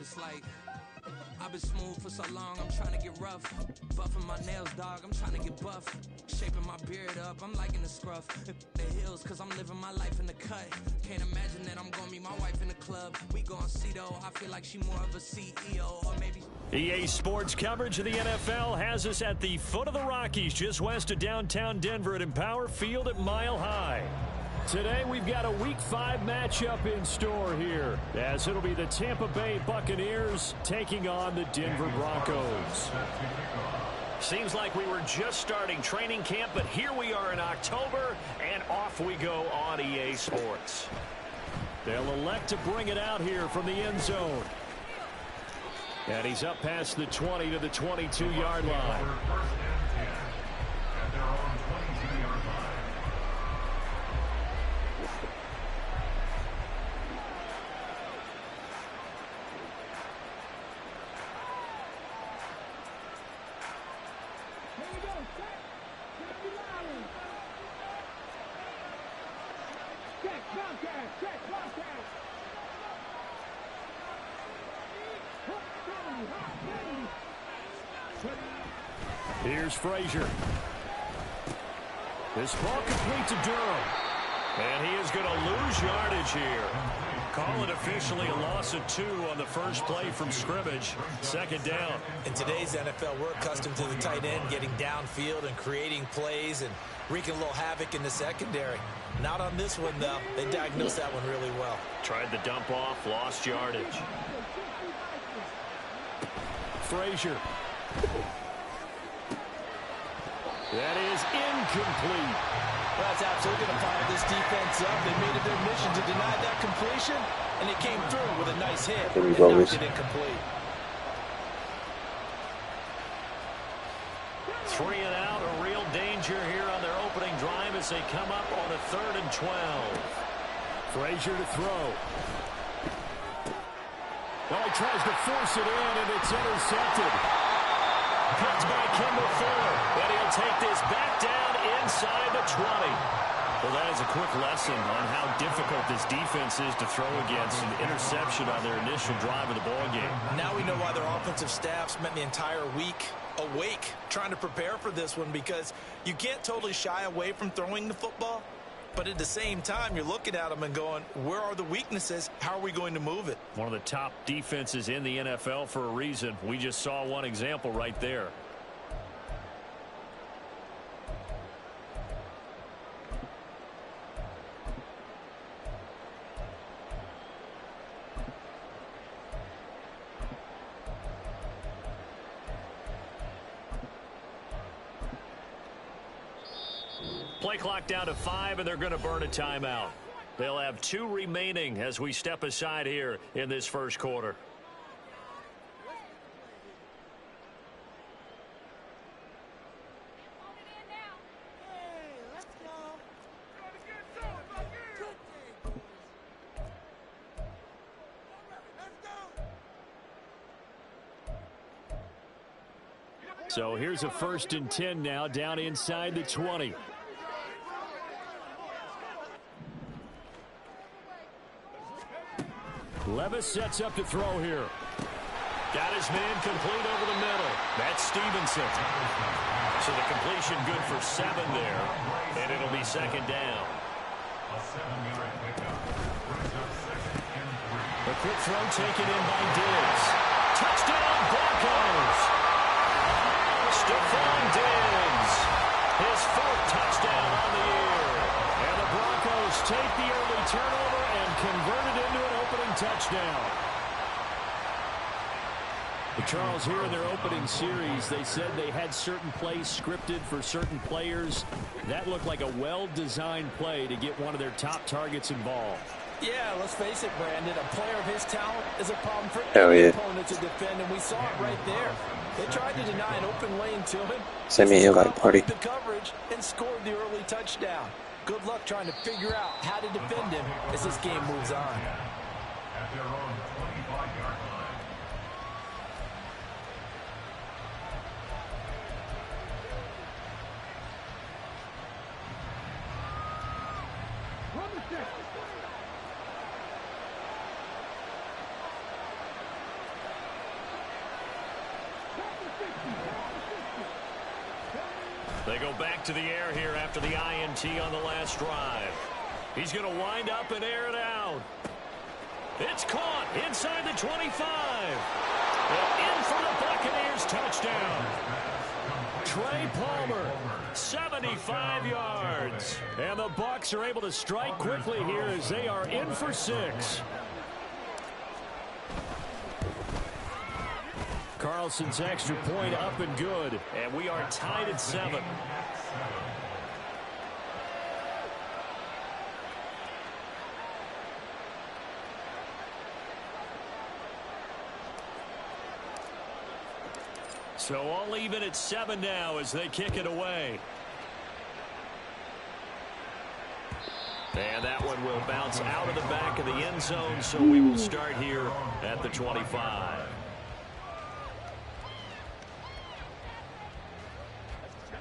it's like I've been smooth for so long, I'm trying to get rough. Buffing my nails, dog, I'm trying to get buff. Shaping my beard up, I'm liking the scruff. The hills, cause I'm living my life in the cut. Can't imagine that I'm gonna meet my wife in the club. We gon' see though, I feel like she more of a CEO, or maybe... EA Sports coverage of the NFL has us at the foot of the Rockies, just west of downtown Denver at Empower Field at Mile High. Today we've got a Week 5 matchup in store here, as it'll be the Tampa Bay Buccaneers taking on the Denver Broncos. Seems like we were just starting training camp, but here we are in October, and off we go on EA Sports. They'll elect to bring it out here from the end zone. And he's up past the 20 to the 22-yard line. Here's Frazier. This ball complete to Durham. And he is going to lose yardage here. Call it officially a loss of 2 on the first play from scrimmage. Second down. In today's NFL, we're accustomed to the tight end getting downfield and creating plays and wreaking a little havoc in the secondary. Not on this one, though. They diagnosed that one really well. Tried the dump off, lost yardage. Frazier. That is incomplete. Well, that's absolutely going to fire this defense up. They made it their mission to deny that completion, and it came through with a nice hit and knocked it incomplete. 3 and out, a real danger here on their opening drive as they come up on a 3rd and 12. Frazier to throw. Well, he tries to force it in, and it's intercepted. Picked by Kimball Fuller, and he'll take this back down inside the 20. Well, that is a quick lesson on how difficult this defense is to throw against. An interception on their initial drive of the ballgame. Now we know why their offensive staff spent the entire week awake trying to prepare for this one, because you can't totally shy away from throwing the football. But at the same time, you're looking at them and going, where are the weaknesses? How are we going to move it? One of the top defenses in the NFL for a reason. We just saw one example right there. Play clock down to 5, and they're going to burn a timeout. They'll have 2 remaining as we step aside here in this first quarter. So here's a 1st and 10 now, down inside the 20. Levis sets up to throw here. Got his man complete over the middle. That's Stevenson. So the completion good for 7 there, and it'll be 2nd down. A quick throw taken in by Diggs. Touchdown, Broncos! Stephon Diggs, his 4th touchdown on the year. And the Broncos take the early turnover and convert it into an opening touchdown. But Charles, here in their opening series, they said they had certain plays scripted for certain players. That looked like a well-designed play to get one of their top targets involved. Yeah, let's face it, Brandon. A player of his talent is a problem for any opponent to defend, and we saw it right there. They tried to deny an open lane to him. Send me a like party. The coverage and scored the early touchdown. Good luck trying to figure out how to defend him as this game moves on. At their own 25-yard line. They go back to the air here after the INT on the last drive. He's going to wind up and air it out. It's caught inside the 25. And in for the Buccaneers touchdown. Trey Palmer, 75 yards. And the Bucs are able to strike quickly here as they are in for 6. Carlson's extra point up and good. And we are tied at 7. So all even at 7 now as they kick it away. And that one will bounce out of the back of the end zone, so we will start here at the 25.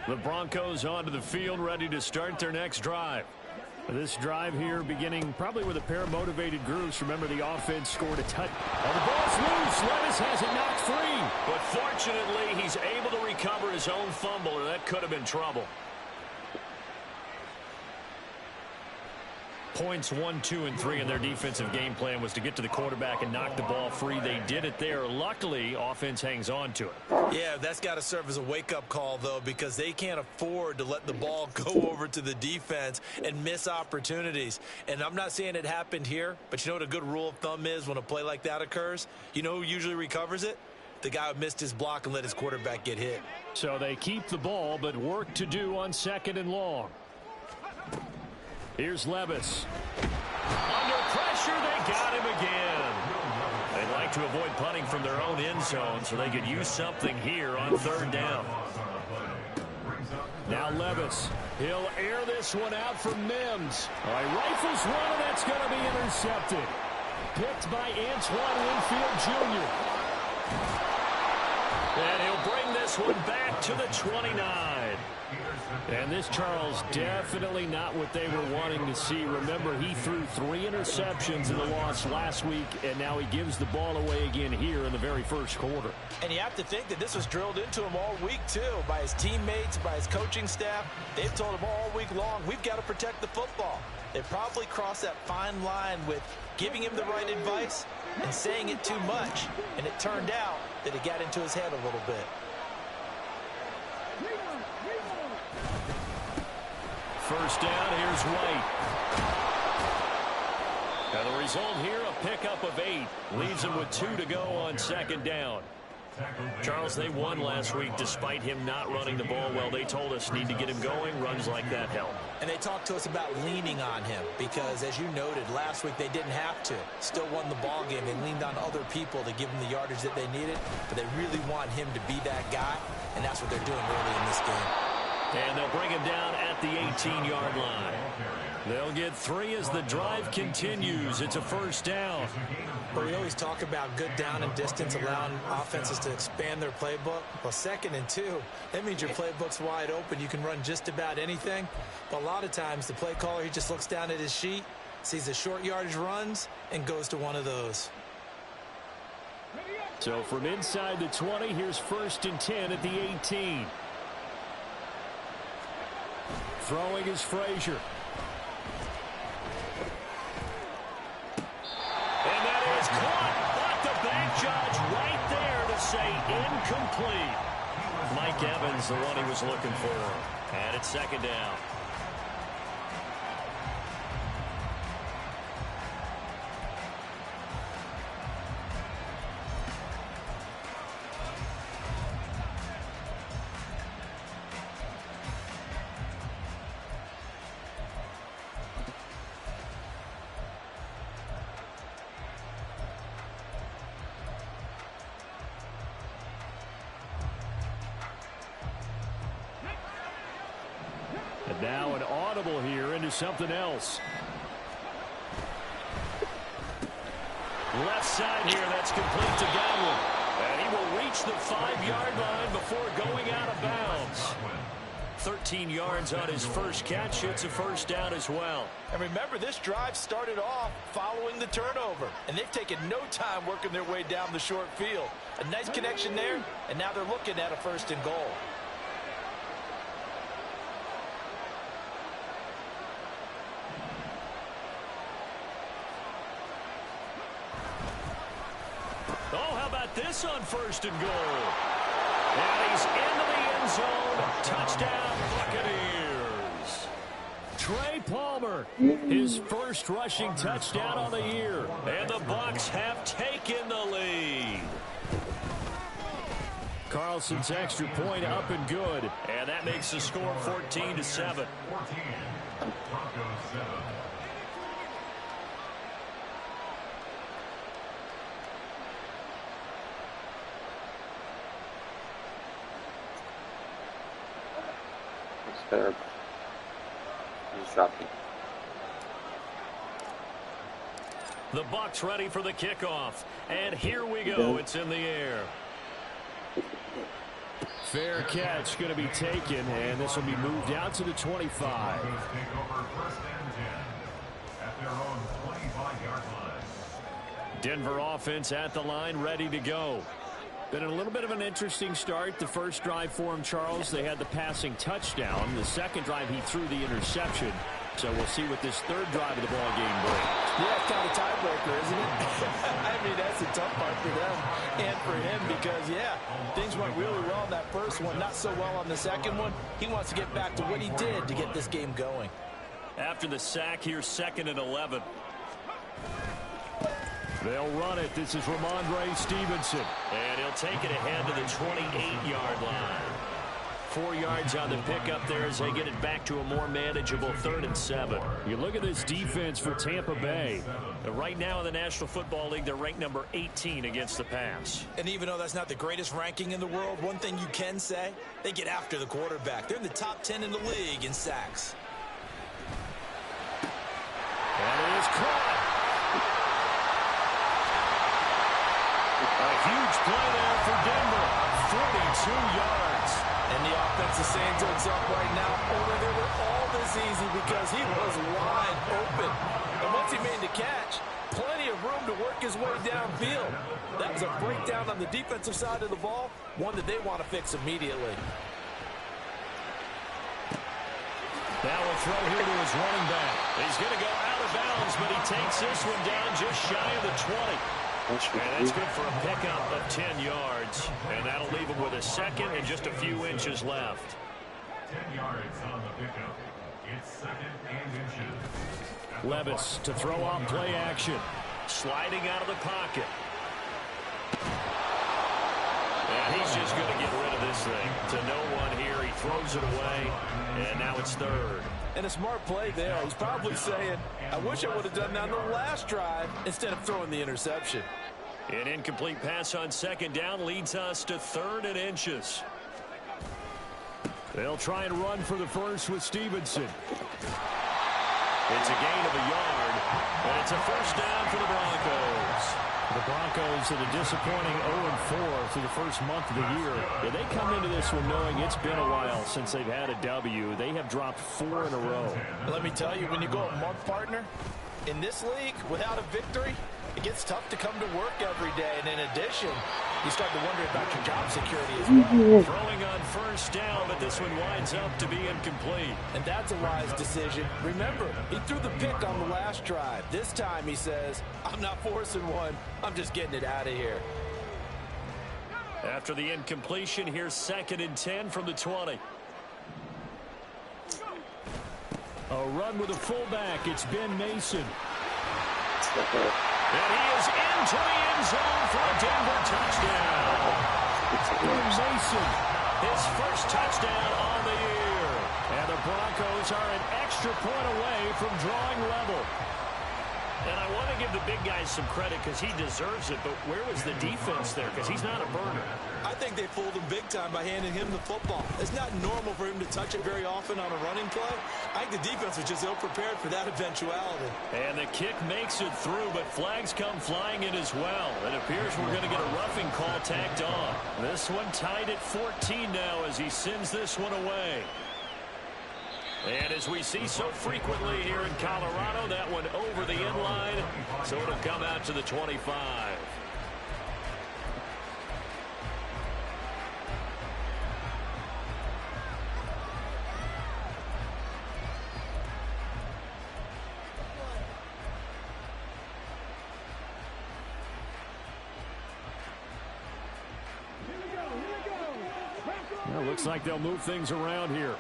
The Broncos onto the field, ready to start their next drive. This drive here beginning probably with a pair of motivated groups. Remember, the offense scored a touchdown. Oh, the ball's loose. Levis has it knocked free. But fortunately, he's able to recover his own fumble, or that could have been trouble. Points 1, 2, and 3 in their defensive game plan was to get to the quarterback and knock the ball free. They did it there. Luckily, offense hangs on to it. Yeah, that's got to serve as a wake-up call, though, because they can't afford to let the ball go over to the defense and miss opportunities. And I'm not saying it happened here, but you know what a good rule of thumb is when a play like that occurs? You know who usually recovers it? The guy who missed his block and let his quarterback get hit. So they keep the ball, but work to do on 2nd and long. Here's Levis. Under pressure, they got him again. They'd like to avoid punting from their own end zone so they could use something here on 3rd down. Now Levis. He'll air this one out for Mims. All right, rifles one, and that's going to be intercepted. Picked by Antoine Winfield Jr. And he'll bring this one back to the 29. And this, Charles, definitely not what they were wanting to see. Remember, he threw 3 interceptions in the loss last week, and now he gives the ball away again here in the very first quarter. And you have to think that this was drilled into him all week, too, by his teammates, by his coaching staff. They've told him all week long, we've got to protect the football. They probably crossed that fine line with giving him the right advice and saying it too much. And it turned out that it got into his head a little bit. First down, here's White. And the result here, a pickup of 8. Leaves him with 2 to go on 2nd down. Charles, they won last week despite him not running the ball well. They told us need to get him going. Runs like that help. And they talked to us about leaning on him because, as you noted, last week they didn't have to. Still won the ball game. They leaned on other people to give them the yardage that they needed, but they really want him to be that guy, and that's what they're doing early in this game. And they'll bring him down at the 18-yard line. They'll get 3 as the drive continues. It's a first down. But we always talk about good down and distance, allowing offenses to expand their playbook. Well, 2nd and 2, that means your playbook's wide open. You can run just about anything. But a lot of times, the play caller, he just looks down at his sheet, sees the short yardage runs, and goes to one of those. So from inside the 20, here's 1st and 10 at the 18. Throwing is Frazier. And that is caught. But the back judge right there to say incomplete. Mike Evans, the one he was looking for. And it's 2nd down. And now an audible here into something else. Left side here, that's complete to Godwin. And he will reach the 5-yard line before going out of bounds. 13 yards on his first catch. It's a first down as well. And remember, this drive started off following the turnover. And they've taken no time working their way down the short field. A nice connection there, and now they're looking at a 1st and goal. this on 1st and goal. And he's into the end zone. Touchdown, Buccaneers. Trey Palmer, his first rushing touchdown on the year. And the Bucs have taken the lead. Carlson's extra point up and good. And that makes the score 14-7. 14. Broncos 7. Terrible. He's dropping. The Bucs ready for the kickoff. And here we go. It's in the air. Fair catch going to be taken, and this will be moved out to the 25. Broncos take over 1st and 10 at their own 25-yard line. Denver offense at the line, ready to go. Been a little bit of an interesting start. The first drive for him, Charles, they had the passing touchdown. The second drive, he threw the interception. So we'll see what this third drive of the ball game brings. Yeah, it's kind of tiebreaker, isn't it? I mean, that's a tough part for them and for him because, yeah, things went really well in that first one, not so well on the second one. He wants to get back to what he did to get this game going. After the sack, here's 2nd and 11. They'll run it. This is Ramondre Stevenson. And he'll take it ahead to the 28-yard line. 4 yards on the pickup there as they get it back to a more manageable 3rd and 7. You look at this defense for Tampa Bay. Right now in the National Football League, they're ranked number 18 against the pass. And even though that's not the greatest ranking in the world, one thing you can say, they get after the quarterback. They're in the top 10 in the league in sacks. And it is caught. A huge play there for Denver. 42 yards. And the offense is saying to itself right now, only they were all this easy because he was wide open. And once he made the catch, plenty of room to work his way downfield. That was a breakdown on the defensive side of the ball, one that they want to fix immediately. Now a throw here to his running back. He's going to go out of bounds, but he takes this one down just shy of the 20. And that's good for a pickup of 10 yards. And that'll leave him with a second and just a few inches left. 10 yards on the pickup. It's 2nd and inches. Levis to throw on play action. Sliding out of the pocket. And he's just going to get rid of this thing. To no one here. He throws it away. And now it's 3rd. And a smart play there. He's probably saying, I wish I would have done that on the last drive instead of throwing the interception. An incomplete pass on 2nd down leads us to 3rd and inches. They'll try and run for the first with Stevenson. It's a gain of a yard, and it's a 1st down for the Broncos. The Broncos at a disappointing 0-4 through the first month of the year. Yeah, they come into this one knowing it's been a while since they've had a W. They have dropped 4 in a row. Let me tell you, when you go a month, partner, in this league, without a victory, it gets tough to come to work every day. And in addition, you start to wonder about your job security as well. Throwing on 1st down, but this one winds up to be incomplete. And that's a wise decision. Remember, he threw the pick on the last drive. This time he says, I'm not forcing one. I'm just getting it out of here. After the incompletion, here's 2nd and 10 from the 20. A run with a fullback. It's Ben Mason. And he is into the end zone for a Denver touchdown. Ben Mason. His first touchdown on the year. And the Broncos are an extra point away from drawing level. And I want to give the big guys some credit because he deserves it, but where was the defense there? Because he's not a burner. I think they fooled him big time by handing him the football. It's not normal for him to touch it very often on a running play. I think the defense was just ill-prepared for that eventuality. And the kick makes it through, but flags come flying in as well. It appears we're going to get a roughing call tacked on. This one tied at 14 now as he sends this one away. And as we see so frequently here in Colorado, that one over the end line, so it'll come out to the 25. Looks like they'll move things around here.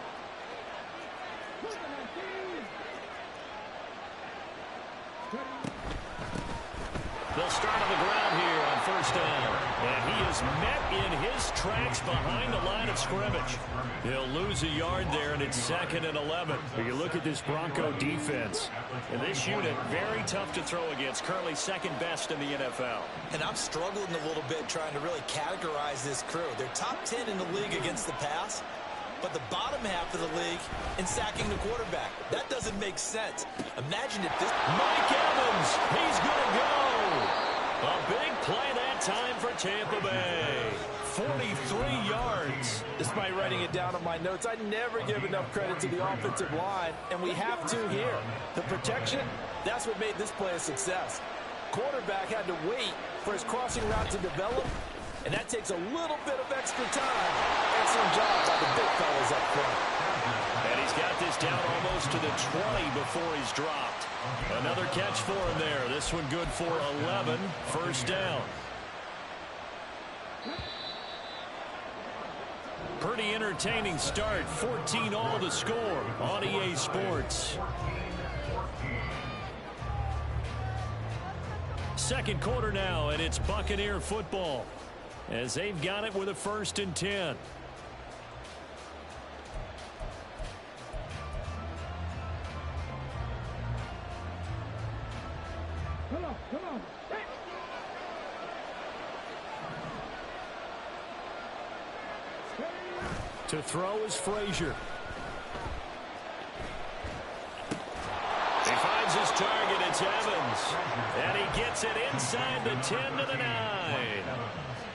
They'll start on the ground here on first down. And he is met in his tracks behind the line of scrimmage. He'll lose a yard there, and it's 2nd and 11. You look at this Bronco defense. And this unit, very tough to throw against. Currently second best in the NFL. And I'm struggling a little bit trying to really categorize this crew. They're top 10 in the league against the pass, but the bottom half of the league in sacking the quarterback. That doesn't make sense. Imagine if this... Mike Evans, he's going to go. A big play that time for Tampa Bay. 43 yards. Despite writing it down on my notes, I never give enough credit to the offensive line, and we have to here. The protection, that's what made this play a success. Quarterback had to wait for his crossing route to develop, and that takes a little bit of extra time. Excellent job by the big fellas up front. And he's got this down almost to the 20 before he's dropped. Another catch for him there. This one good for 11. First down. Pretty entertaining start. 14 all to score on EA Sports. Second quarter now, and it's Buccaneer football as they've got it with a 1st and 10. Come on. To throw is Frazier. He finds his target. It's Evans. And he gets it inside the 10 to the 9.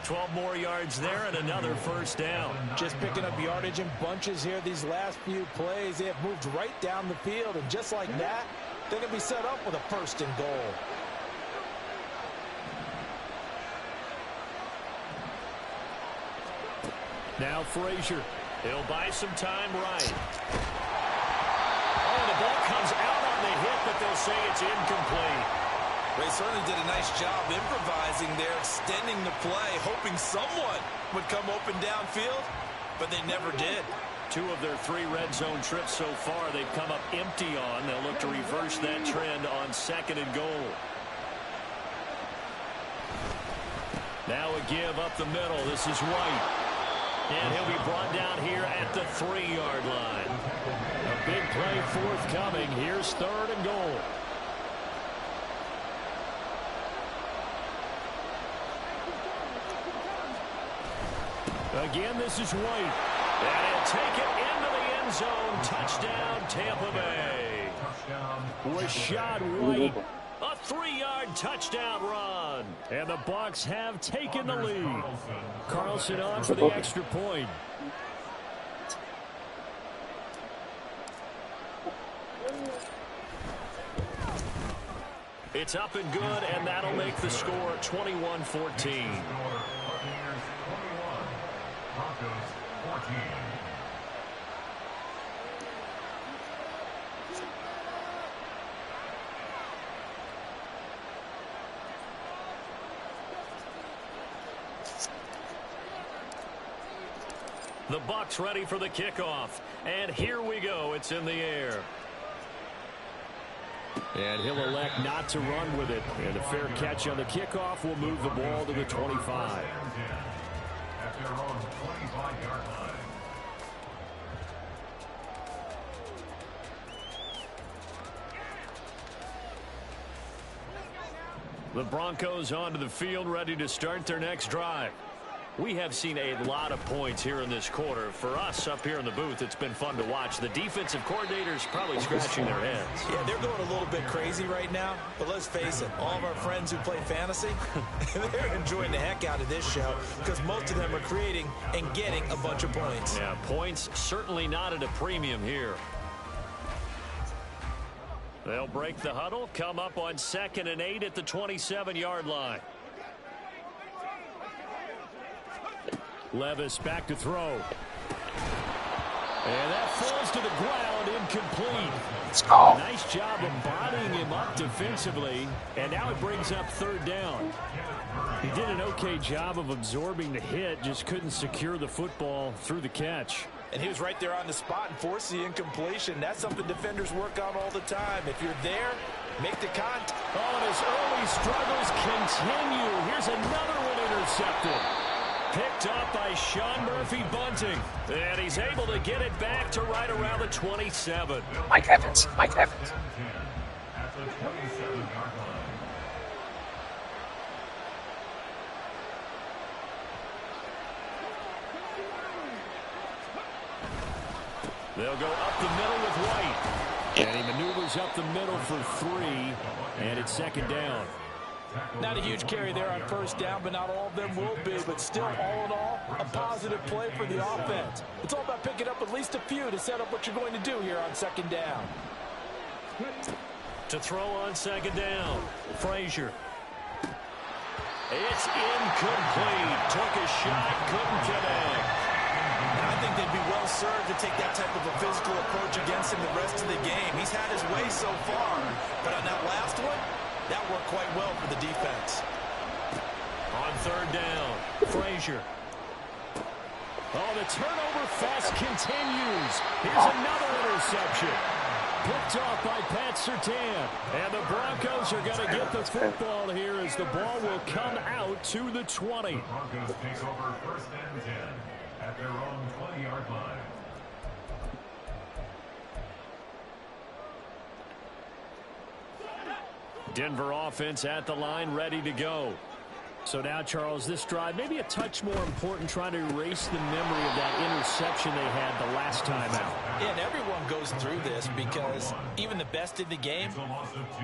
12 more yards there and another first down. Just picking up yardage in bunches here these last few plays. They have moved right down the field, and just like that, they're going to be set up with a 1st and goal. Now Frazier. He'll buy some time right. Oh, the ball comes out on the hit, but they'll say it's incomplete. They certainly did a nice job improvising there, extending the play, hoping someone would come open downfield, but they never did. 2 of their 3 red zone trips so far they've come up empty on. They'll look to reverse that trend on 2nd and goal. Now a give up the middle. This is White. And he'll be brought down here at the 3-yard line. A big play forthcoming. Here's 3rd and goal. Again, this is White. And he'll take it into the end zone. Touchdown, Tampa Bay. Rashad White. A 3-yard touchdown run. And the Bucs have taken the lead. Carlson on for the extra point. It's up and good, and that'll make the score 21-14. The Bucs ready for the kickoff. And here we go. It's in the air. And he'll elect not to run with it. And a fair catch on the kickoff will move the ball to the 25. At their own 25-yard line. The Broncos onto the field, ready to start their next drive. We have seen a lot of points here in this quarter. For us up here in the booth, it's been fun to watch. The defensive coordinators probably scratching their heads. Yeah, they're going a little bit crazy right now. But let's face it, all of our friends who play fantasy, they're enjoying the heck out of this show because most of them are creating and getting a bunch of points. Yeah, points certainly not at a premium here. They'll break the huddle, come up on 2nd and 8 at the 27-yard line. Levis back to throw. And that falls to the ground, incomplete. Let's go. Nice job of bodying him up defensively, and now it brings up third down. He did an okay job of absorbing the hit, just couldn't secure the football through the catch. And he was right there on the spot and forced the incompletion. That's something defenders work on all the time. If you're there, make the contact. Oh, and his early struggles continue. Here's another one intercepted. Picked up by Sean Murphy Bunting. And he's able to get it back to right around the 27. Mike Evans. Mike Evans. At the 27-yard line. They'll go up the middle with White. And he maneuvers up the middle for 3. And it's second down. Not a huge carry there on first down, but not all of them will be. But still, all in all, a positive play for the offense. It's all about picking up at least a few to set up what you're going to do here on second down. To throw on second down, Frazier. It's incomplete. Took a shot, couldn't connect. And I think they'd be well served to take that type of a physical approach against him the rest of the game. He's had his way so far, but on that last one, that worked quite well for the defense. On third down, Frazier. Oh, the turnover fest continues. Here's another interception. Picked off by Pat Surtain. And the Broncos are going to get the football here as the ball will come out to the 20. The Broncos take over first and 10 at their own 20-yard line. Denver offense at the line, ready to go. So now, Charles, this drive maybe a touch more important, trying to erase the memory of that interception they had the last time out. Yeah, and everyone goes through this because even the best in the game,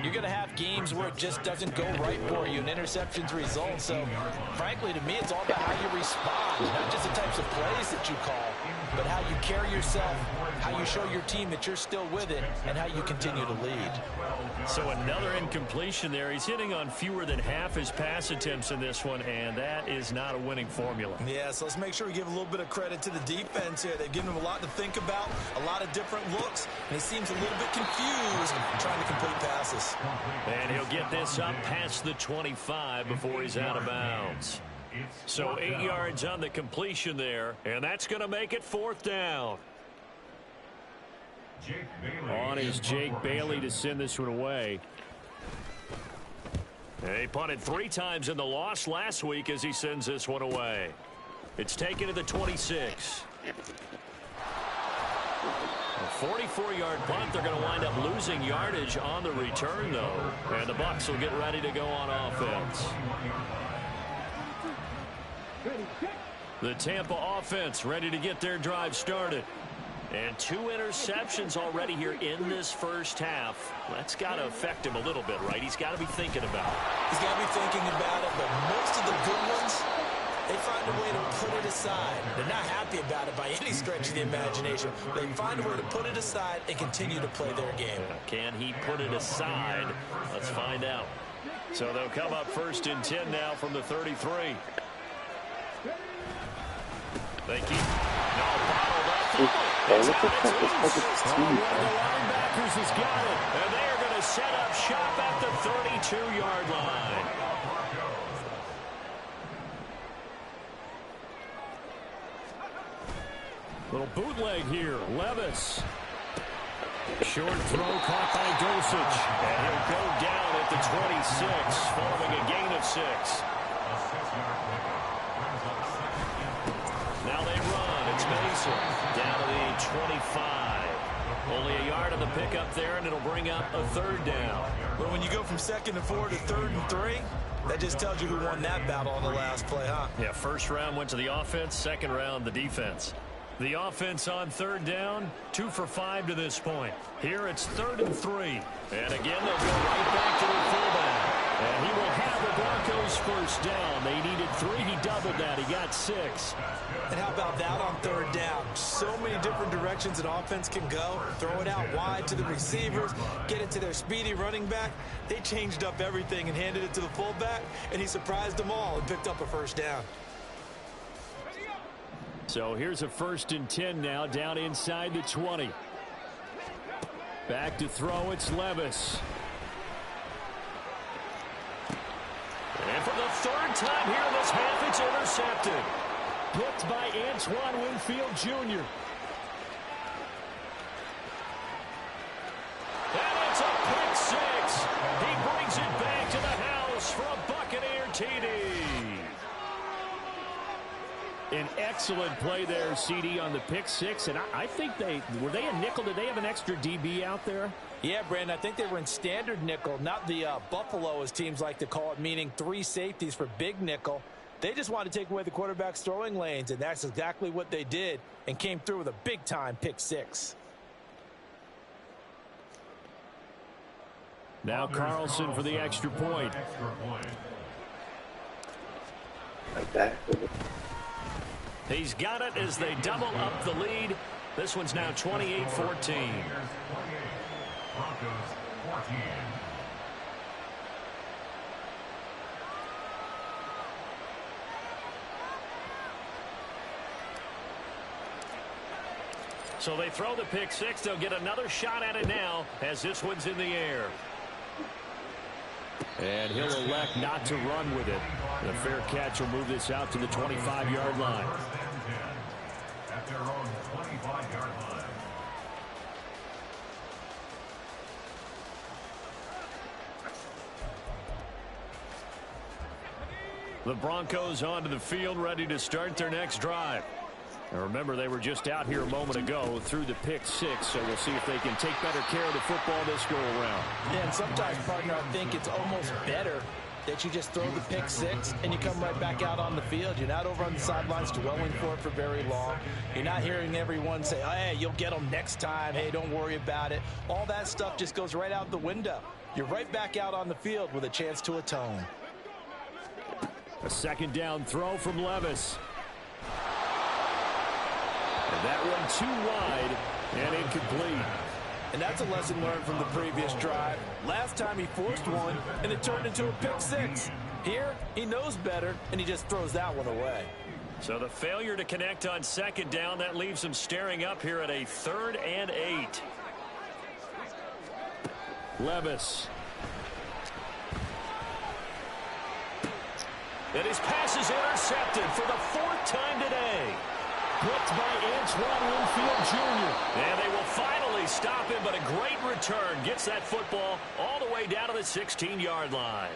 you're going to have games where it just doesn't go right for you and interceptions result. So, frankly, to me, it's all about how you respond, not just the types of plays that you call, but how you carry yourself, how you show your team that you're still with it, and how you continue to lead. So another incompletion there. He's hitting on fewer than half his pass attempts in this one, and that is not a winning formula. Yeah, so let's make sure we give a little bit of credit to the defense here. They've given him a lot to think about, a lot of different looks, and he seems a little bit confused trying to complete passes. And he'll get this up past the 25 before he's out of bounds. So 8 yards on the completion there, and that's going to make it fourth down. On is Jake Bailey to send this one away. And he punted 3 times in the loss last week as he sends this one away. It's taken to the 26. A 44-yard punt. They're going to wind up losing yardage on the return, though. And the Bucs will get ready to go on offense. The Tampa offense ready to get their drive started. And 2 interceptions already here in this first half. That's got to affect him a little bit, right? He's got to be thinking about it. He's got to be thinking about it, but most of the good ones, they find a way to put it aside. They're not happy about it by any stretch of the imagination. They find a way to put it aside and continue to play their game. Can he put it aside? Let's find out. So they'll come up first and 10 now from the 33. They keep bottled up. Hey, look at this team. The linebackers has got it. And they are going to set up shop at the 32-yard line. Little bootleg here. Levis. Short throw caught by Dosich. And he'll go down at the 26 following a gain of 6. Now they run. It's Mason down to the 25. Only a yard on the pickup there, and it'll bring up a third down. But when you go from 2nd and 4 to 3rd and 3, that just tells you who won that battle on the last play, huh? Yeah, first round went to the offense, second round the defense. The offense on third down, 2 for 5 to this point. Here it's 3rd and 3. And again, they'll go right back to their fullback. And he will have the Broncos first down. They needed 3. He doubled that. He got 6. And how about that on 3rd down? So many different directions an offense can go. Throw it out wide to the receivers, get it to their speedy running back. They changed up everything and handed it to the fullback, and he surprised them all and picked up a first down. So here's a 1st and 10 now, down inside the 20. Back to throw, it's Levis. And for the 3rd time here in this half, it's intercepted. Picked by Antoine Winfield Jr. And it's a pick 6. He brings it back to the house for a Buccaneer TD. An excellent play there, CD, on the pick 6. And I think were they a nickel? Did they have an extra DB out there? Yeah, Brandon, I think they were in standard nickel, not the Buffalo, as teams like to call it, meaning 3 safeties for big nickel. They just wanted to take away the quarterback's throwing lanes, and that's exactly what they did, and came through with a big-time pick 6. Now Carlson for the extra point. Like that. He's got it as they double up the lead. This one's now 28-14. Broncos 14. So they throw the pick 6. They'll get another shot at it now as this one's in the air. And he'll elect not to run with it. The fair catch will move this out to the 25-yard line. At their own 25-yard line. The Broncos onto the field, ready to start their next drive. Now remember, they were just out here a moment ago through the pick 6, so we'll see if they can take better care of the football this go-around. Yeah, and sometimes, partner, I think it's almost better that you just throw the pick 6 and you come right back out on the field. You're not over on the sidelines dwelling for it for very long. You're not hearing everyone say, hey, you'll get them next time. Hey, don't worry about it. All that stuff just goes right out the window. You're right back out on the field with a chance to atone. A 2nd down throw from Levis. And that one too wide and incomplete. And that's a lesson learned from the previous drive. Last time he forced one, and it turned into a pick 6. Here, he knows better, and he just throws that one away. So the failure to connect on 2nd down, that leaves him staring up here at a 3rd and 8. Levis. And his pass is intercepted for the 4th time today. Picked by Antoine Winfield Jr. And they will finally stop him, but a great return. Gets that football all the way down to the 16-yard line.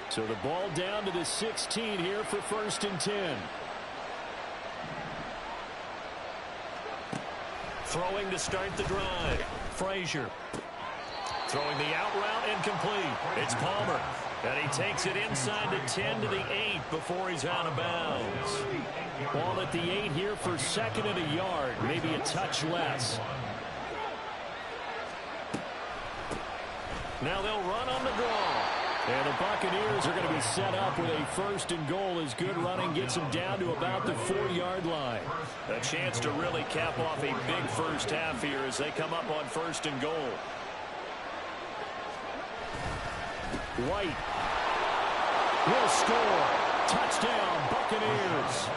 So the ball down to the 16 here for 1st and 10. Throwing to start the drive. Frazier. Throwing the out route, incomplete. It's Palmer. And he takes it inside the 10 to the 8 before he's out of bounds. Ball at the 8 here for 2nd and a yard. Maybe a touch less. Now they'll run on the draw. And the Buccaneers are going to be set up with a 1st and goal as good running gets them down to about the 4-yard line. A chance to really cap off a big first half here as they come up on 1st and goal. White will score. Touchdown, Buccaneers.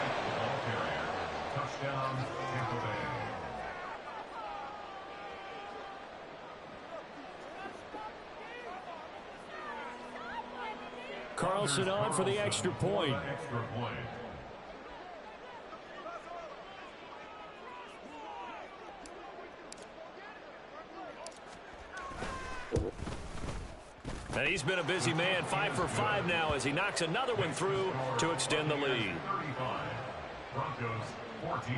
Touchdown, Tampa Bay. Carlson on for the extra point. Extra point. And he's been a busy man, 5 for 5 now as he knocks another one through to extend the lead. 35. Broncos 14.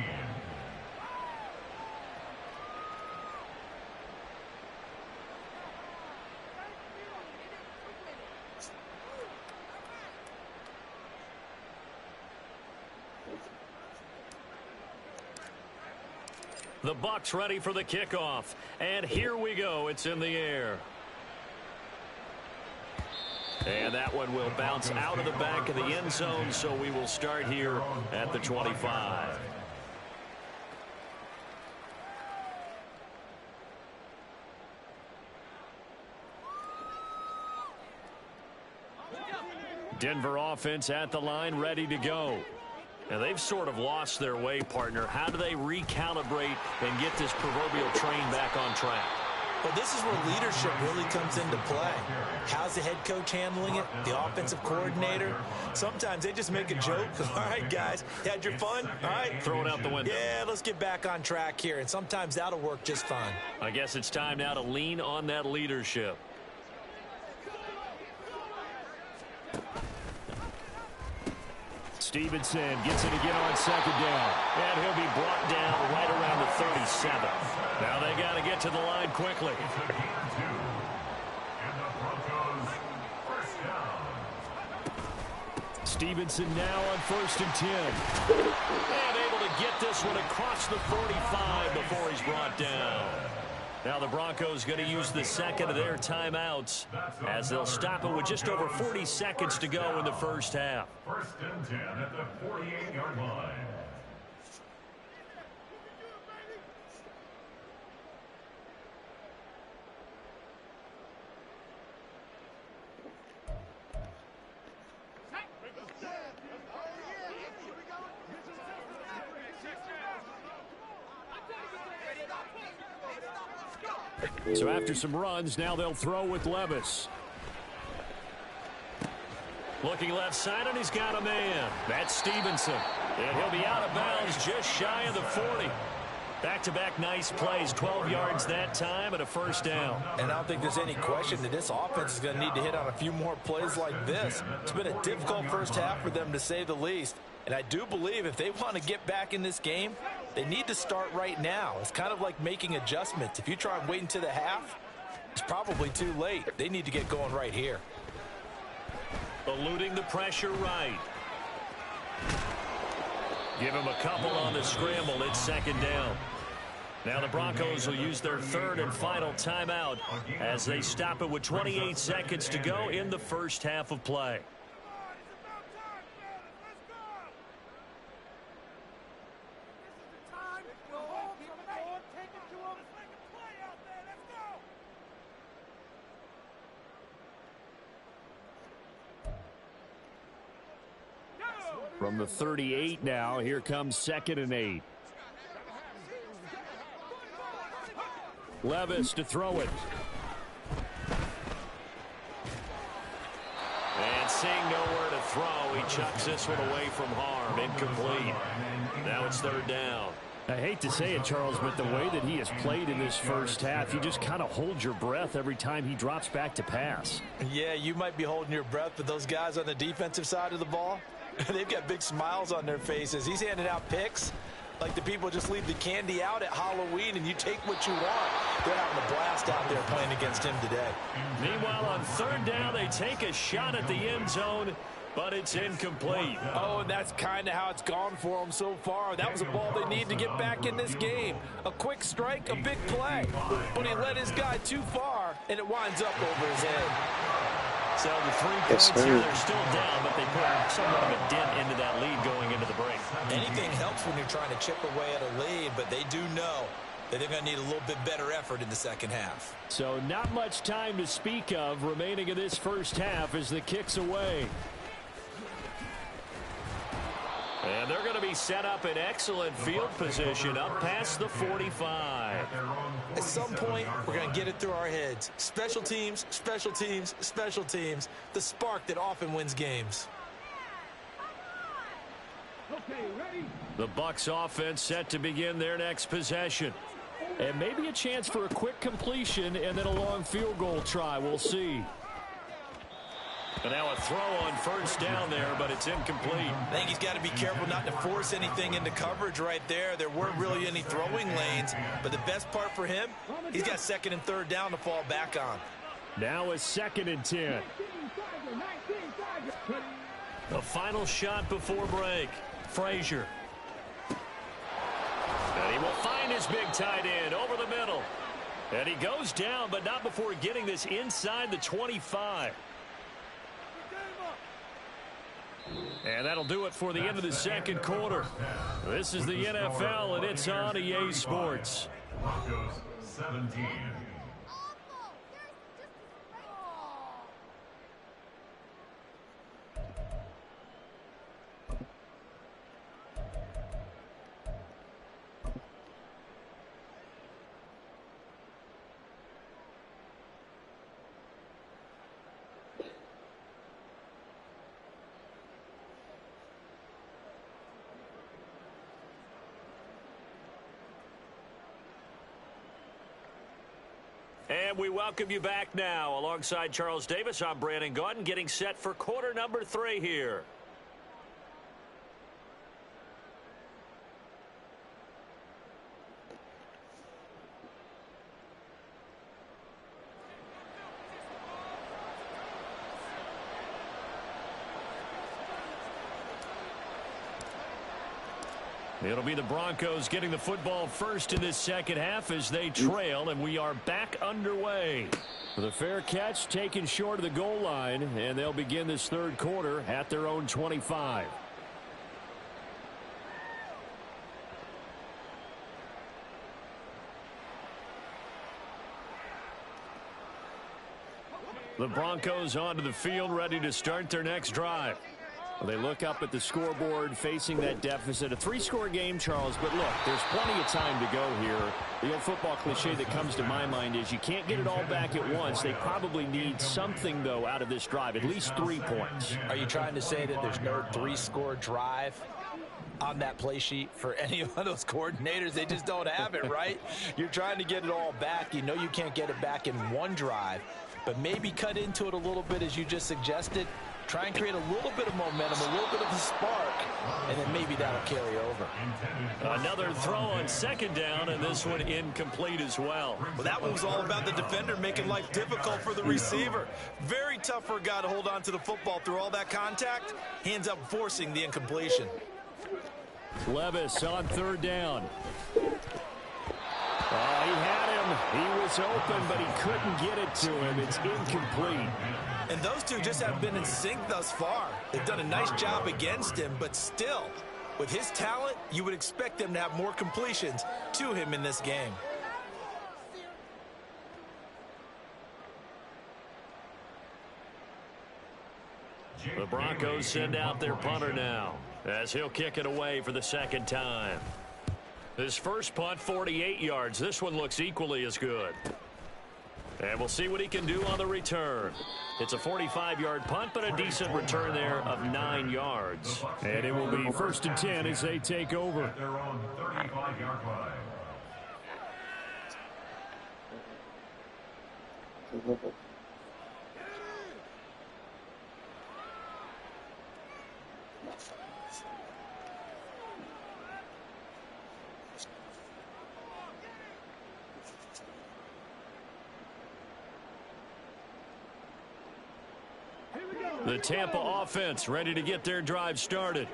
The Bucs ready for the kickoff. And here we go. It's in the air. And that one will bounce out of the back of the end zone, so we will start here at the 25. Denver offense at the line, ready to go. Now, they've sort of lost their way, partner. How do they recalibrate and get this proverbial train back on track? Well, this is where leadership really comes into play. How's the head coach handling it? The offensive coordinator? Sometimes they just make a joke. All right, guys, you had your fun? All right. Throw it out the window. Yeah, let's get back on track here. And sometimes that'll work just fine. I guess it's time now to lean on that leadership. Stevenson gets it again on second down. And he'll be brought down right around the 37. Now they got to get to the line quickly. It's a gain of 2. And the Broncos first down. Stevenson now on 1st and 10. And able to get this one across the 45 before he's brought down. Now the Broncos going to use the second of their timeouts as they'll stop it with just over 40 seconds to go in the first half. 1st and 10 at the 48-yard line. So after some runs, now they'll throw with Levis. Looking left side, and he's got a man. That's Stevenson. And he'll be out of bounds just shy of the 40. Back-to-back nice plays, 12 yards that time and a first down. And I don't think there's any question that this offense is going to need to hit on a few more plays like this. It's been a difficult first half for them, to say the least. And I do believe if they want to get back in this game, they need to start right now. It's kind of like making adjustments. If you try and wait until the half, it's probably too late. They need to get going right here. Eluding the pressure right. Give him a couple on the scramble. It's second down. Now the Broncos will use their third and final timeout as they stop it with 28 seconds to go in the first half of play. From the 38 now, here comes 2nd and 8. Levis to throw it. And seeing nowhere to throw, he chucks this one away from harm. Incomplete. Now it's 3rd down. I hate to say it, Charles, but the way that he has played in this first half, you just kind of hold your breath every time he drops back to pass. Yeah, you might be holding your breath, but those guys on the defensive side of the ball, they've got big smiles on their faces. He's handing out picks like the people just leave the candy out at Halloween and you take what you want. They're having a blast out there playing against him today. Meanwhile, on 3rd down, they take a shot at the end zone, but it's incomplete. Oh, and that's kind of how it's gone for them so far. That was a ball they need to get back in this game. A quick strike, a big play. But he led his guy too far, and it winds up over his head. So the 3 points here, they're still down, but they put somewhat of a dent into that lead going into the break. Anything helps when you're trying to chip away at a lead, but they do know that they're going to need a little bit better effort in the second half. So not much time to speak of remaining in this first half as the kick's away. And they're going to be set up in excellent field position up past the 45. At some point, we're going to get it through our heads. Special teams, special teams, special teams. The spark that often wins games. Okay, ready? The Bucs offense set to begin their next possession. And maybe a chance for a quick completion and then a long field goal try. We'll see. And now a throw on 1st down there, but it's incomplete. I think he's got to be careful not to force anything into coverage right there. There weren't really any throwing lanes, but the best part for him, he's got 2nd and 3rd down to fall back on. Now a 2nd and 10. The final shot before break. Frazier. And he will find his big tight end over the middle. And he goes down, but not before getting this inside the 25. And that'll do it for the end of the second quarter. This is the NFL, and it's on EA Sports. Broncos 17. And we welcome you back now. Alongside Charles Davis, I'm Brandon Gaudin, getting set for quarter number 3 here. It'll be the Broncos getting the football first in this second half as they trail, and we are back underway. The fair catch taken short of the goal line, and they'll begin this third quarter at their own 25. The Broncos onto the field, ready to start their next drive. Well, they look up at the scoreboard facing that deficit. A 3-score game, Charles, but look, there's plenty of time to go here. The old football cliche that comes to my mind is you can't get it all back at once. They probably need something, though, out of this drive, at least 3 points. Are you trying to say that there's no 3-score drive on that play sheet for any of those coordinators? They just don't have it, right? You're trying to get it all back. You know you can't get it back in one drive, but maybe cut into it a little bit as you just suggested. Try and create a little bit of momentum, a little bit of a spark, and then maybe that'll carry over. Another throw on second down, and this one incomplete as well. Well, that one was all about the defender making life difficult for the receiver. Very tough for a guy to hold on to the football through all that contact. Hands up, forcing the incompletion. Levis on third down. He had him. He was open, but he couldn't get it to him. It's incomplete. And those two just haven't been in sync thus far. They've done a nice job against him, but still, with his talent, you would expect them to have more completions to him in this game. The Broncos send out their punter now as he'll kick it away for the second time. His first punt, 48 yards. This one looks equally as good. And we'll see what he can do on the return. It's a 45-yard punt, but a decent return there of 9 yards. And it will be 1st and 10 as they take over. At their own 35-yard line. The Tampa offense ready to get their drive started.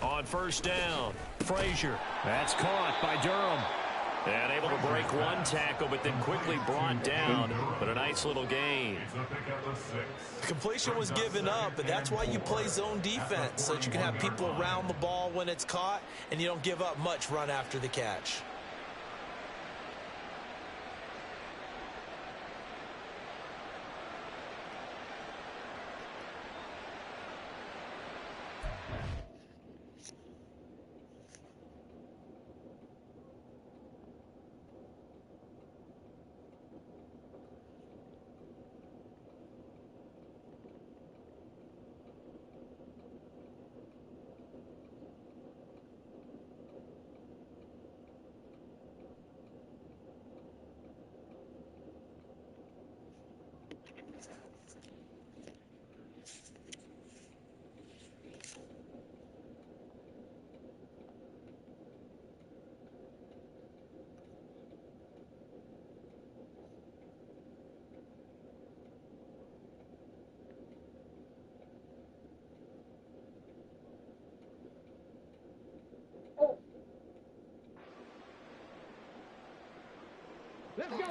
On first down, Frazier. That's caught by Durham. And able to break one tackle, but then quickly brought down. But a nice little gain. The completion was given up, but that's why you play zone defense, so that you can have people around the ball when it's caught, and you don't give up much run after the catch.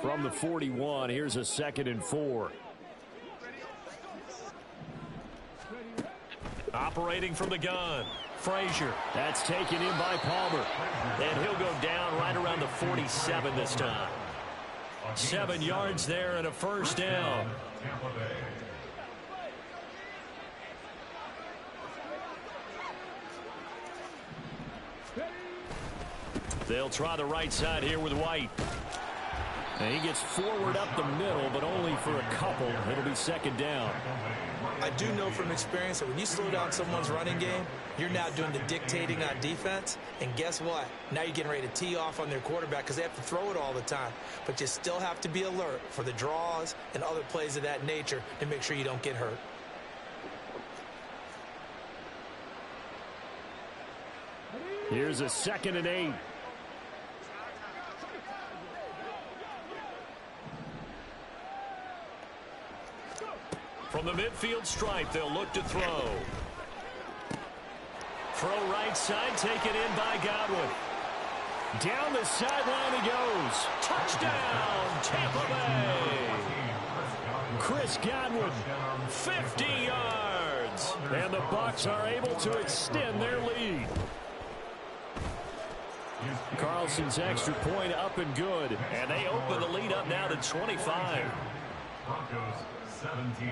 From the 41, here's a 2nd and 4. Operating from the gun, Frazier. That's taken in by Palmer. And he'll go down right around the 47 this time. 7 yards there and a first down. They'll try the right side here with White. And he gets forward up the middle, but only for a couple. It'll be second down. I do know from experience that when you slow down someone's running game, you're now doing the dictating on defense. And guess what? Now you're getting ready to tee off on their quarterback because they have to throw it all the time. But you still have to be alert for the draws and other plays of that nature to make sure you don't get hurt. Here's a 2nd and 8. From the midfield stripe, they'll look to throw. Throw right side, taken in by Godwin. Down the sideline he goes. Touchdown, Tampa Bay. Chris Godwin, 50 yards. And the Bucs are able to extend their lead. Carlson's extra point up and good. And they open the lead up now to 25. Broncos 17.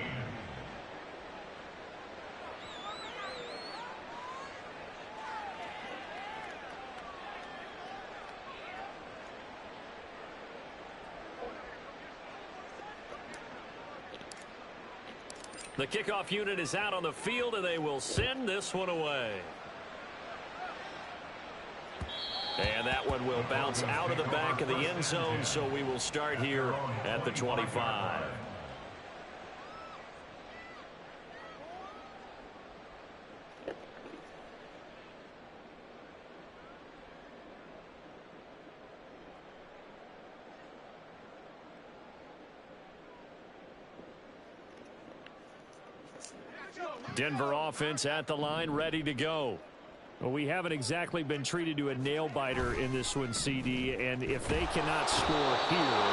The kickoff unit is out on the field, and they will send this one away. And that one will bounce out of the back of the end zone, so we will start here at the 25. Denver offense at the line, ready to go. Well, we haven't exactly been treated to a nail-biter in this one, CD, and if they cannot score here,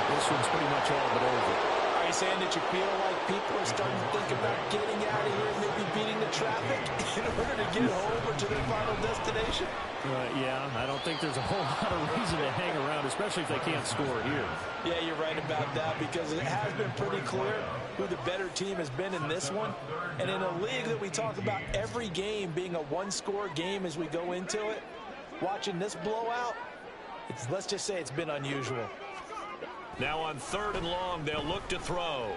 this one's pretty much all but over. Are you saying that you feel like people are starting to think about getting out of here and maybe beating the traffic in order to get home or to their final destination? Yeah, I don't think there's a whole lot of reason to hang around, especially if they can't score here. Yeah, you're right about that because it has been pretty clear who the better team has been in this one. And in a league that we talk about every game being a one-score game as we go into it, watching this blowout, let's just say it's been unusual. Now on 3rd and long, they'll look to throw.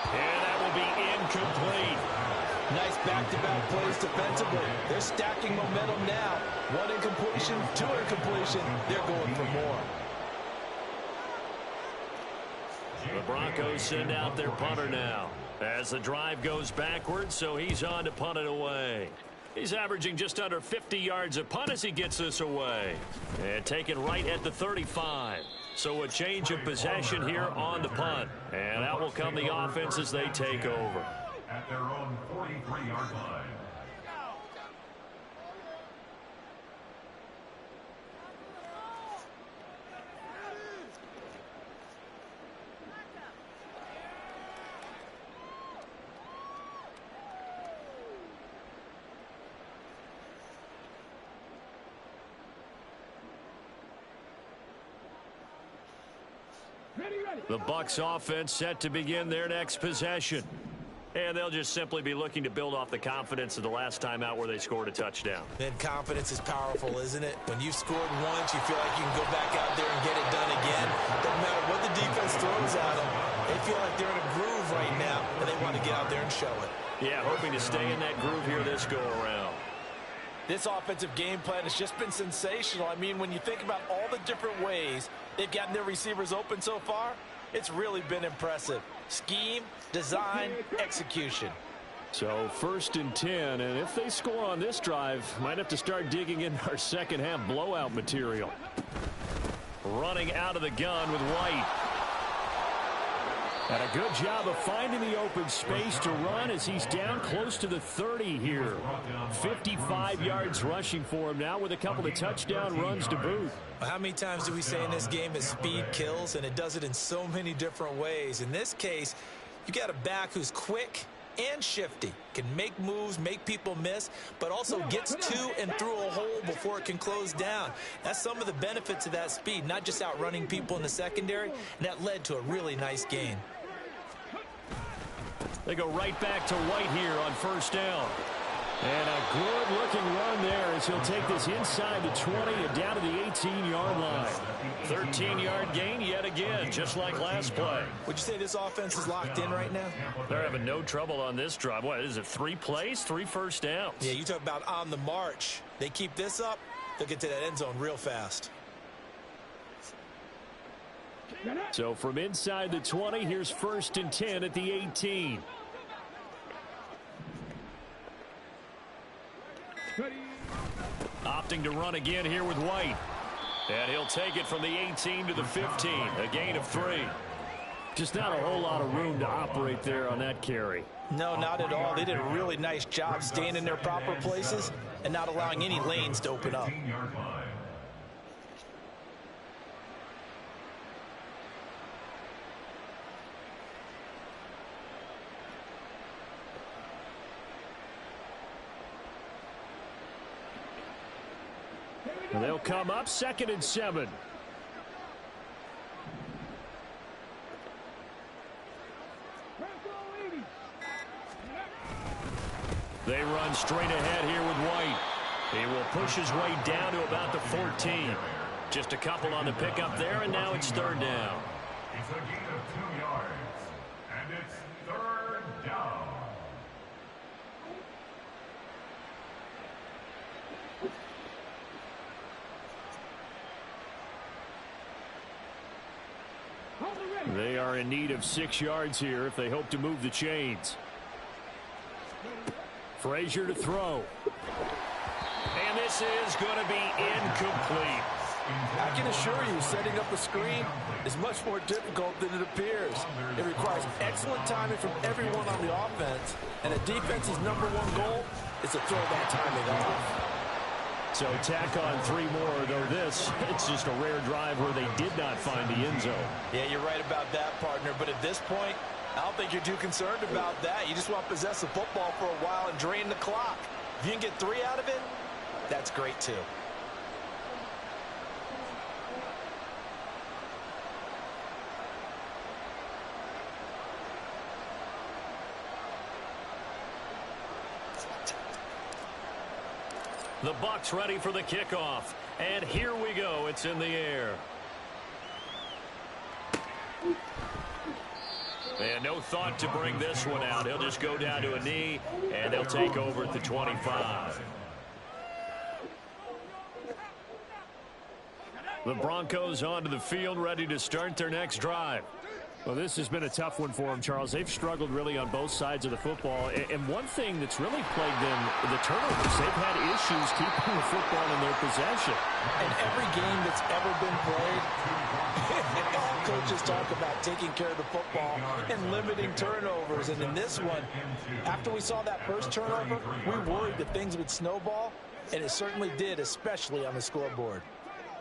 And that will be incomplete. Nice back-to-back plays defensively. They're stacking momentum now. 1 incompletion, 2 incompletion. They're going for more. The Broncos send out their punter now as the drive goes backwards, so he's on to punt it away. He's averaging just under 50 yards a punt as he gets this away. And taken right at the 35. So a change of possession here on the punt. And out will come the offense as they take over. At their own 43-yard line. The Bucs offense set to begin their next possession. And they'll just simply be looking to build off the confidence of the last time out where they scored a touchdown. And confidence is powerful, isn't it? When you've scored once, you feel like you can go back out there and get it done again. Doesn't matter what the defense throws at them. They feel like they're in a groove right now, and they want to get out there and show it. Yeah, hoping to stay in that groove here this go-around. This offensive game plan has just been sensational. I mean, when you think about all the different ways they've gotten their receivers open so far, it's really been impressive. Scheme, design, execution. So 1st and 10, and if they score on this drive, might have to start digging in our second half blowout material. Running out of the gun with White. And a good job of finding the open space to run as he's down close to the 30 here. 55 yards rushing for him now with a couple of touchdown runs to boot. How many times do we say in this game that speed kills, and it does it in so many different ways? In this case, you got a back who's quick and shifty, can make moves, make people miss, but also gets to and through a hole before it can close down. That's some of the benefits of that speed, not just outrunning people in the secondary, and that led to a really nice gain. They go right back to White here on 1st down. And a good-looking run there as as he'll take this inside the 20 and down to the 18-yard line. 13-yard gain yet again, just like last play. Would you say this offense is locked in right now? They're having no trouble on this drive. What is it, 3 plays, 3 first downs? Yeah, you talk about on the march. They keep this up, they'll get to that end zone real fast. So from inside the 20, here's 1st and 10 at the 18. Opting to run again here with White. And he'll take it from the 18 to the 15. A gain of 3. Just not a whole lot of room to operate there on that carry. No, not at all. They did a really nice job staying in their proper places and not allowing any lanes to open up. And they'll come up 2nd and 7. They run straight ahead here with White. He will push his way down to about the 14. Just a couple on the pickup there, and now it's 3rd down. It's a gain of 2 yards, and it's 3rd down. They are in need of 6 yards here if they hope to move the chains. Frazier to throw. And this is going to be incomplete. I can assure you, setting up a screen is much more difficult than it appears. It requires excellent timing from everyone on the offense, and a defense's #1 goal is to throw that timing off. So tack on 3 more, though it's just a rare drive where they did not find the end zone. Yeah, you're right about that, partner. But at this point, I don't think you're too concerned about that. You just want to possess the football for a while and drain the clock. If you can get 3 out of it, that's great too. The Bucs ready for the kickoff. And here we go. It's in the air. And no thought to bring this one out. He'll just go down to a knee, and they'll take over at the 25. The Broncos onto the field, ready to start their next drive. Well, this has been a tough one for them, Charles. They've struggled really on both sides of the football. And one thing that's really plagued them, the turnovers. They've had issues keeping the football in their possession. In every game that's ever been played, all coaches talk about taking care of the football and limiting turnovers. And in this one, after we saw that first turnover, we worried that things would snowball, and it certainly did, especially on the scoreboard.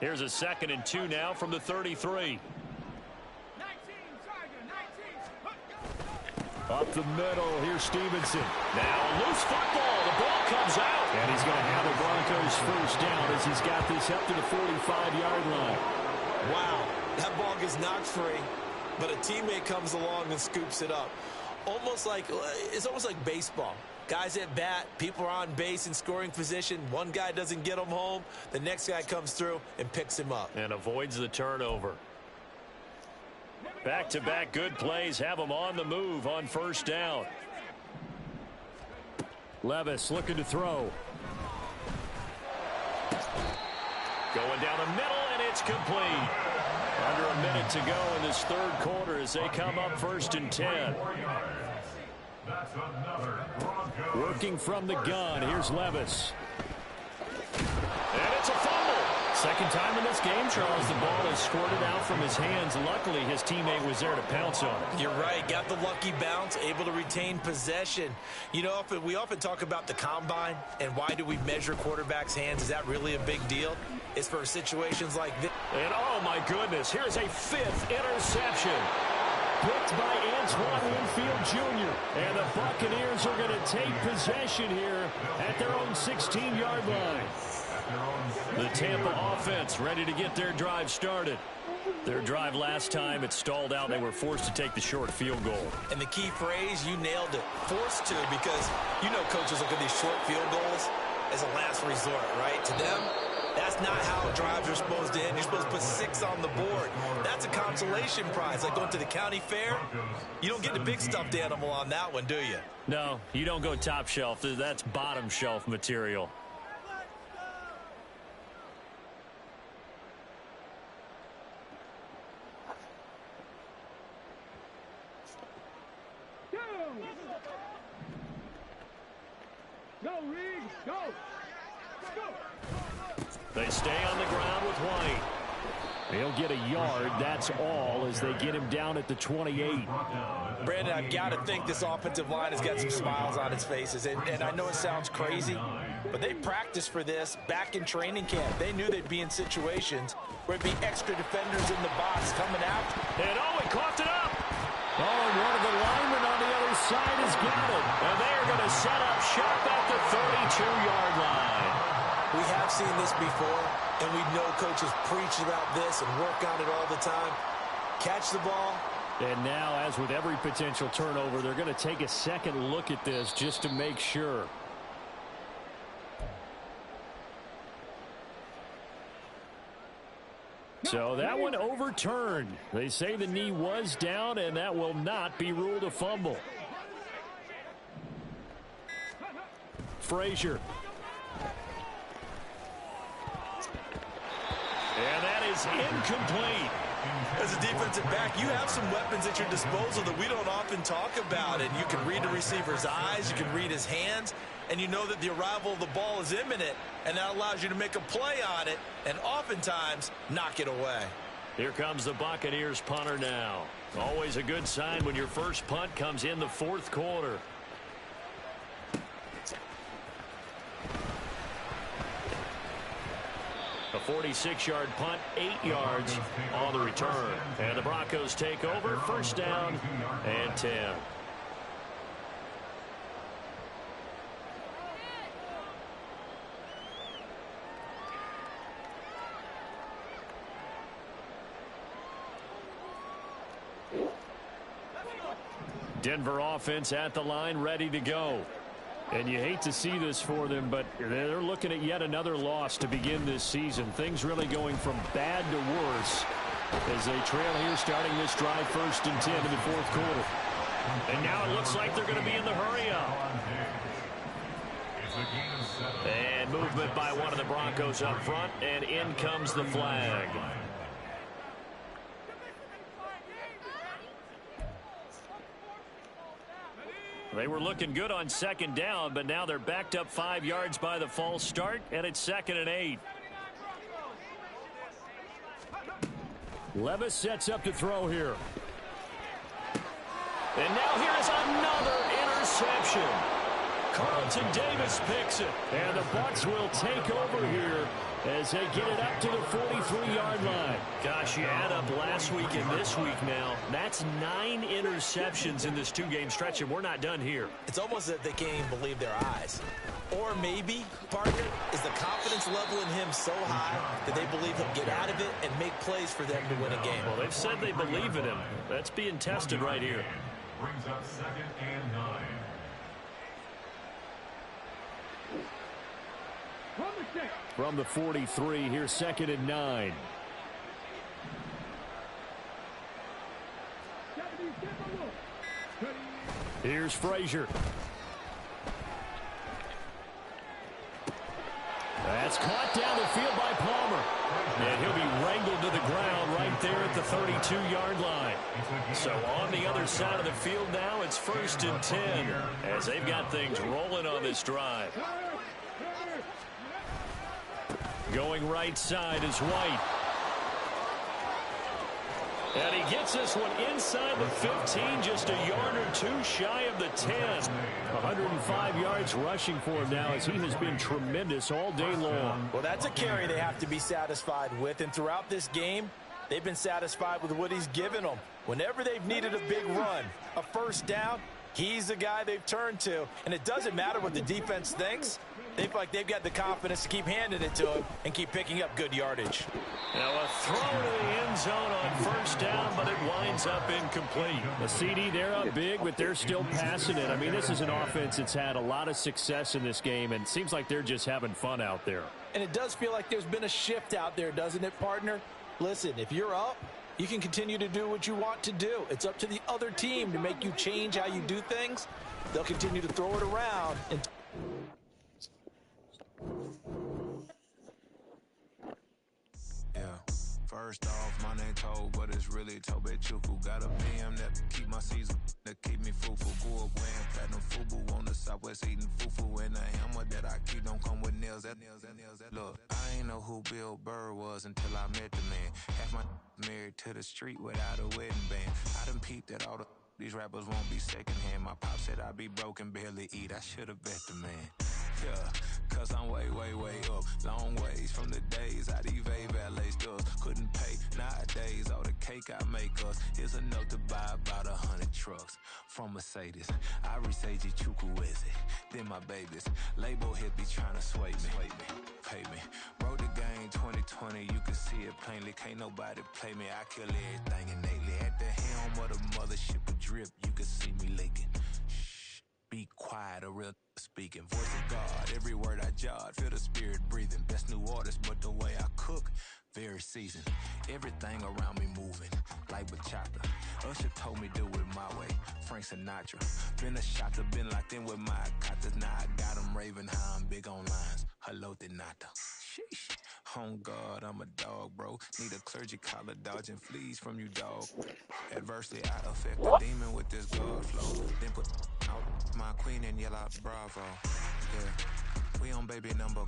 Here's a 2nd and 2 now from the 33. Up the middle, here's Stevenson. Now a loose football, the ball comes out. And he's going to have the Broncos first down as he's got this up to the 45-yard line. Wow, that ball gets knocked free, but a teammate comes along and scoops it up. It's almost like baseball. Guys at bat, people are on base in scoring position. One guy doesn't get him home, the next guy comes through and picks him up. And avoids the turnover. Back-to-back good plays have them on the move on first down. Levis looking to throw. Going down the middle, and it's complete. Under a minute to go in this 3rd quarter as they come up 1st and 10. Working from the gun, here's Levis. And it's a fumble. 2nd time in this game, Charles, the ball is squirted out from his hands. Luckily, his teammate was there to pounce on it. You're right. Got the lucky bounce, able to retain possession. You know, we often talk about the combine and why do we measure quarterbacks' hands. Is that really a big deal? It's for situations like this. And, oh, my goodness, here's a 5th interception. Picked by Antoine Winfield Jr. And the Buccaneers are going to take possession here at their own 16-yard line. The Tampa offense ready to get their drive started. Their drive last time, it stalled out. They were forced to take the short field goal. And the key phrase, you nailed it. Forced to, because you know coaches look at these short field goals. as a last resort, right? To them, that's not how drives are supposed to end. You're supposed to put 6 on the board. That's a consolation prize, like going to the county fair. You don't get the big stuffed animal on that one, do you? No, you don't go top shelf. That's bottom shelf material. Go, Reed, go! Go! They stay on the ground with White. He'll get a yard, that's all, as they get him down at the 28. Brandon, I've got to think this offensive line has got some smiles on its faces. And I know it sounds crazy, but they practiced for this back in training camp. They knew they'd be in situations where it'd be extra defenders in the box coming out. And he coughed it up. Oh, and one of the linemen on the other side has got it. And they are going to set up shop at the 32-yard line. We have seen this before, and we know coaches preach about this and work on it all the time. Catch the ball. And now, as with every potential turnover, they're going to take a second look at this just to make sure. So that one overturned. They say the knee was down, and that will not be ruled a fumble. Frazier. And that is incomplete. As a defensive back, you have some weapons at your disposal that we don't often talk about. And you can read the receiver's eyes, you can read his hands, and you know that the arrival of the ball is imminent, and that allows you to make a play on it and oftentimes knock it away. Here comes the Buccaneers punter now. Always a good sign when your first punt comes in the fourth quarter. A 46-yard punt, 8 yards on the return. And the Broncos take over, first down and 10. Denver offense at the line, ready to go. And you hate to see this for them, but they're looking at yet another loss to begin this season. Things really going from bad to worse as they trail here starting this drive, first and 10 in the fourth quarter. And now it looks like they're going to be in the hurry-up. And movement by one of the Broncos up front, and in comes the flag. They were looking good on second down, but now they're backed up 5 yards by the false start, and it's 2nd and 8. Levis sets up to throw here. And now here is another interception. Carlton Davis picks it, and the Bucs will take over here as they get it up to the 43-yard line. Gosh, you add up last week and this week now. That's 9 interceptions in this 2-game stretch, and we're not done here. It's almost as if they can't even believe their eyes. Or maybe, partner, is the confidence level in him so high that they believe he'll get out of it and make plays for them to win a game. Well, they've said they believe in him. That's being tested right here. Brings up 2nd and 9. From the 43, here's 2nd and 9. Here's Frazier. That's caught down the field by Palmer. And he'll be wrangled to the ground right there at the 32-yard line. So on the other side of the field now, it's 1st and 10 as they've got things rolling on this drive. Going right side is White. And he gets this one inside the 15, just a yard or two shy of the 10. 105 yards rushing for him now as he has been tremendous all day long. Well, that's a carry they have to be satisfied with. And throughout this game, they've been satisfied with what he's given them. Whenever they've needed a big run, a first down, he's the guy they've turned to. And it doesn't matter what the defense thinks. They feel like they've got the confidence to keep handing it to him and keep picking up good yardage. Now a throw to the end zone on first down, but it winds up incomplete. The CD, they're up big, but they're still passing it. I mean, this is an offense that's had a lot of success in this game, and it seems like they're just having fun out there. And it does feel like there's been a shift out there, doesn't it, partner? Listen, if you're up, you can continue to do what you want to do. It's up to the other team to make you change how you do things. They'll continue to throw it around. And first off, my name Toad, but it's really Tobe Chuku. Got a BM that keep my season, that keep me fufu. Grew up wearing platinum fubu on the southwest eating fufu. And a hammer that I keep don't come with nails. Look, I ain't know who Bill Burr was until I met the man. Half my married to the street without a wedding band. I done peeped that all these rappers won't be secondhand. My pop said I'd be broken, barely eat. I should've bet the man. Yeah, cause I'm way, way, way up. Long ways from the days I evade valet stores. Couldn't pay nowadays. All the cake I make us is enough to buy about 100 trucks from Mercedes. I resage Chukwueze, then my babies. Label hit be trying to sway me. Pay me. Wrote the game 2020, you can see it plainly. Can't nobody play me. I kill everything innately. At the helm of the mothership with drip, you can see me leaking. Be quiet, a real speaking. Voice of God, every word I jot. Feel the spirit breathing. Best new artist, but the way I cook, very seasoned. Everything around me moving, like bachata. Usher told me do it my way. Frank Sinatra. Been a shotter, been locked in with my katas. Now I got them raving how I'm big on lines. Hello, Denata. Sheesh. On God, I'm a dog, bro. Need a clergy collar, dodging fleas from you, dog. Adversely, I affect the demon with this God flow. Then put out my queen and yell out, bravo. Yeah, we on baby number